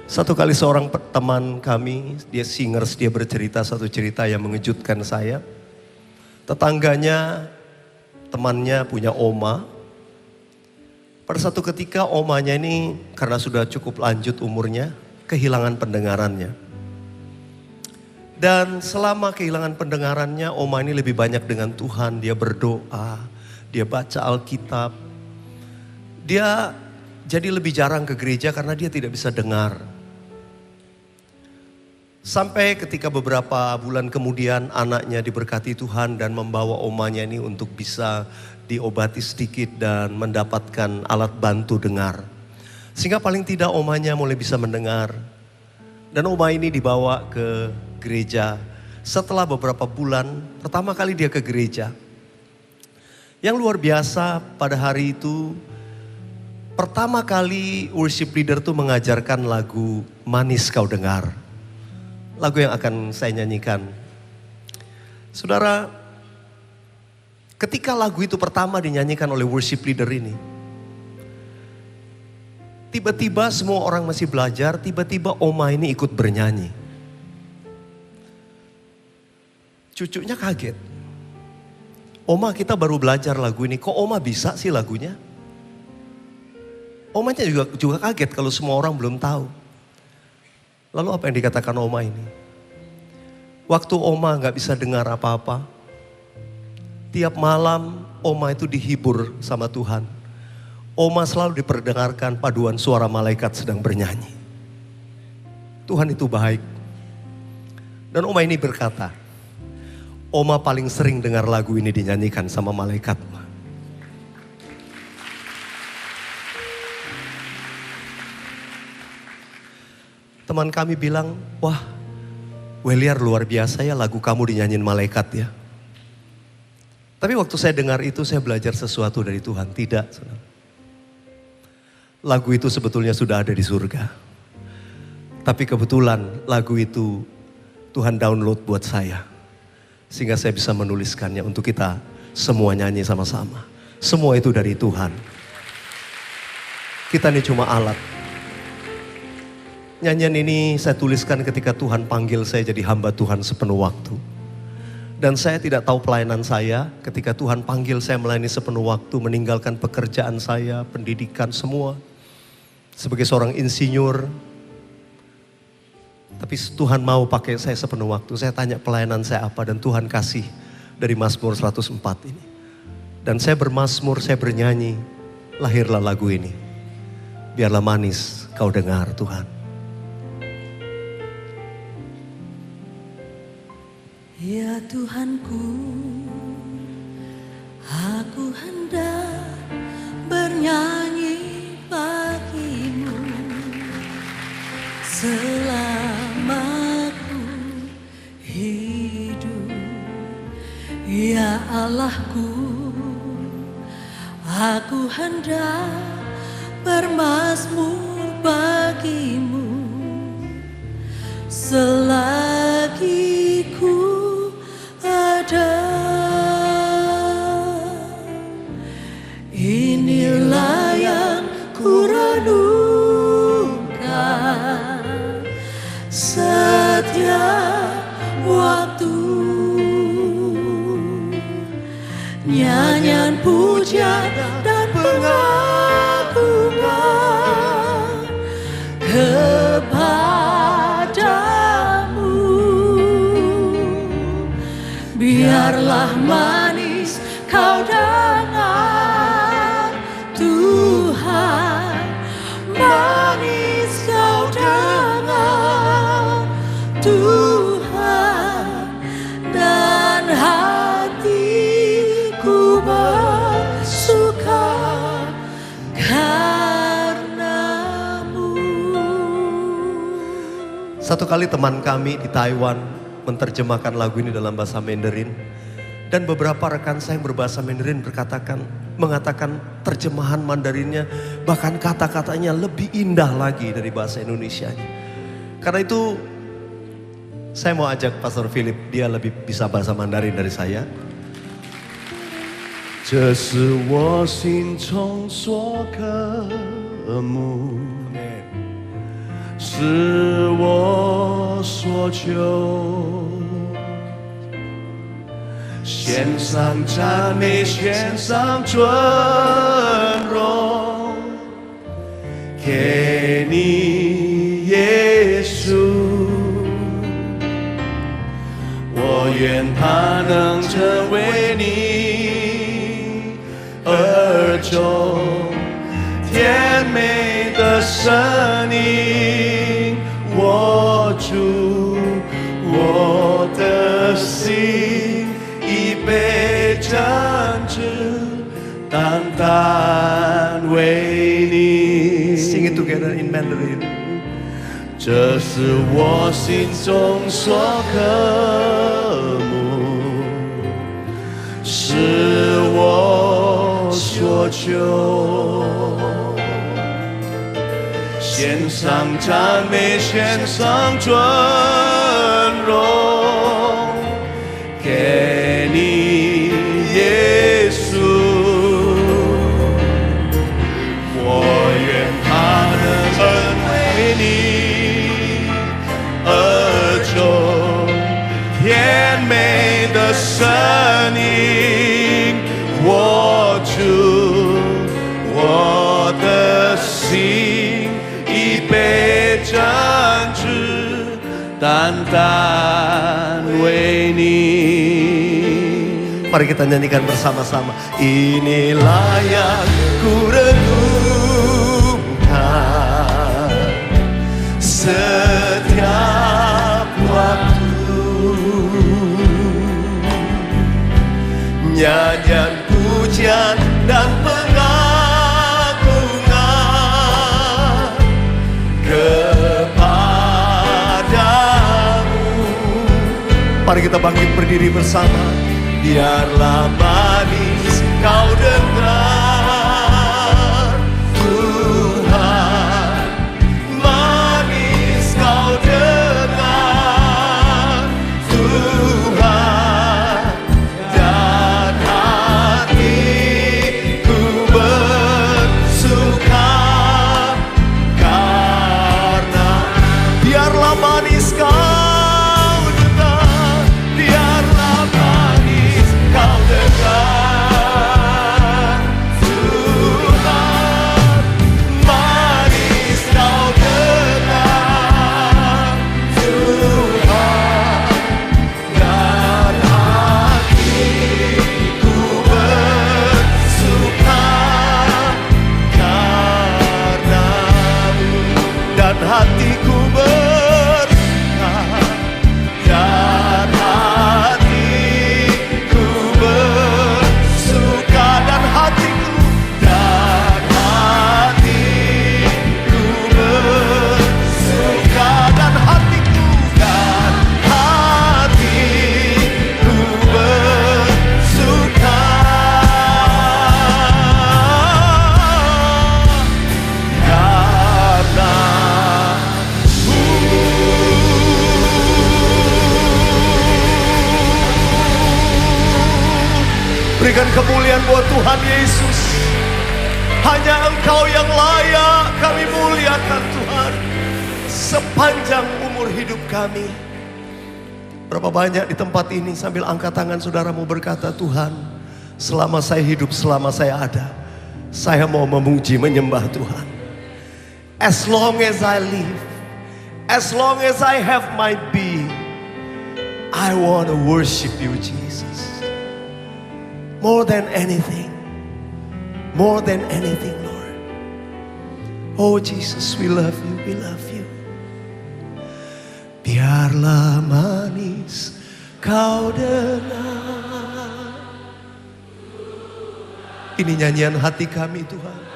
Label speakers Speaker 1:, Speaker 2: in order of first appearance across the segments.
Speaker 1: Satu kali seorang teman kami, dia singers, dia bercerita satu cerita yang mengejutkan saya. Tetangganya, temannya punya oma. Pada satu ketika omanya ini karena sudah cukup lanjut umurnya, kehilangan pendengarannya. Dan selama kehilangan pendengarannya, oma ini lebih banyak dengan Tuhan. Dia berdoa, dia baca Alkitab. Dia jadi lebih jarang ke gereja karena dia tidak bisa dengar. Sampai ketika beberapa bulan kemudian anaknya diberkati Tuhan dan membawa omanya ini untuk bisa diobati sedikit dan mendapatkan alat bantu dengar. Sehingga paling tidak omanya mulai bisa mendengar. Dan oma ini dibawa ke gereja. Setelah beberapa bulan, pertama kali dia ke gereja. Yang luar biasa pada hari itu, pertama kali worship leader tuh mengajarkan lagu Manis Kau Dengar. Lagu yang akan saya nyanyikan. Saudara, ketika lagu itu pertama dinyanyikan oleh worship leader ini, tiba-tiba semua orang masih belajar, tiba-tiba oma ini ikut bernyanyi. Cucunya kaget. Oma, kita baru belajar lagu ini, kok oma bisa sih lagunya? Omanya juga kaget kalau semua orang belum tahu. Lalu apa yang dikatakan oma ini? Waktu oma gak bisa dengar apa-apa, tiap malam oma itu dihibur sama Tuhan. Oma selalu diperdengarkan paduan suara malaikat sedang bernyanyi. Tuhan itu baik. Dan oma ini berkata, oma paling sering dengar lagu ini dinyanyikan sama malaikat. Teman kami bilang, wah Weliar luar biasa ya lagu kamu dinyanyiin malaikat ya. Tapi waktu saya dengar itu saya belajar sesuatu dari Tuhan. Tidak, saudara. Lagu itu sebetulnya sudah ada di surga. Tapi kebetulan lagu itu Tuhan download buat saya. Sehingga saya bisa menuliskannya untuk kita semua nyanyi sama-sama. Semua itu dari Tuhan. Kita ini cuma alat. Nyanyian ini saya tuliskan ketika Tuhan panggil saya jadi hamba Tuhan sepenuh waktu. Dan saya tidak tahu pelayanan saya ketika Tuhan panggil saya melayani sepenuh waktu, meninggalkan pekerjaan saya, pendidikan semua. Sebagai seorang insinyur. Tapi Tuhan mau pakai saya sepenuh waktu. Saya tanya pelayanan saya apa dan Tuhan kasih dari Mazmur 104 ini. Dan saya bermazmur, saya bernyanyi, lahirlah lagu ini. Biarlah manis kau dengar Tuhan.
Speaker 2: Ya Tuhanku, aku hendak bernyanyi bagimu selama ku hidup. Ya Allahku, aku hendak bermazmur bagimu selagi ku ada. Inilah yang ku renungkan setiap waktu, nyanyian puja dan pengagungan kepadamu. Biarlah manis kau dengar Tuhan, manis kau dengar Tuhan, dan hatiku bersuka karenamu.
Speaker 1: Satu kali teman kami di Taiwan menerjemahkan lagu ini dalam bahasa Mandarin. Dan beberapa rekan saya yang berbahasa Mandarin mengatakan terjemahan Mandarinnya, bahkan kata-katanya lebih indah lagi dari bahasa Indonesianya. Karena itu saya mau ajak Pastor Philip, dia lebih bisa bahasa Mandarin dari saya.
Speaker 3: 这是我心中所渴慕，是我所求。献上赞美，献上尊荣，给你耶稣。我愿他能成为你耳中甜美的声音，握住我的心，已被真挚单单为你。
Speaker 1: Sing it together in Mandarin.
Speaker 3: 这是我心中所渴慕，是我所求。献上赞美，献上尊荣，给你耶稣。我愿他能成为你耳中甜美的声音，握住我的心，已被真挚单单为你。
Speaker 1: Mari kita nyanyikan bersama-sama. Inilah yang ku renungkan setiap waktu, nyanyian pujian dan pengagungan kepadamu. Mari kita bangkit berdiri bersama. Biarlah manis kau dengar Tuhan, manis kau dengar Tuhan, dan hatiku bersuka karena biarlah manis kau dengar, biarlah manis kau dengar Tuhan, manis kau dengar Tuhan, dan hatiku bersuka karenamu, dan hatiku bersuka, dan hatiku bersuka, dan hatiku bersuka, dan hatiku bersuka Berikan kemuliaan buat Tuhan Yesus. Hanya Engkau yang layak kami muliakan Tuhan sepanjang umur hidup kami. Berapa banyak di tempat ini sambil angkat tangan saudaramu berkata, Tuhan, selama saya hidup, selama saya ada, saya mau memuji menyembah Tuhan. As long as I live, as long as I have my being, I want to worship you, Jesus. More than anything. More than anything, Lord. Oh Jesus, we love you, we love you. Biarlah manis kau dengar. Ini nyanyian hati kami, Tuhan.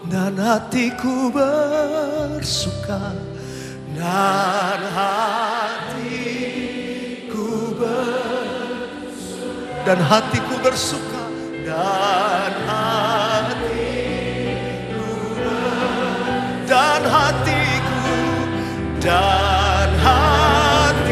Speaker 1: Dan hatiku bersuka, dan hatiku bersuka, dan hatiku bersuka, dan hatiku dan hatiku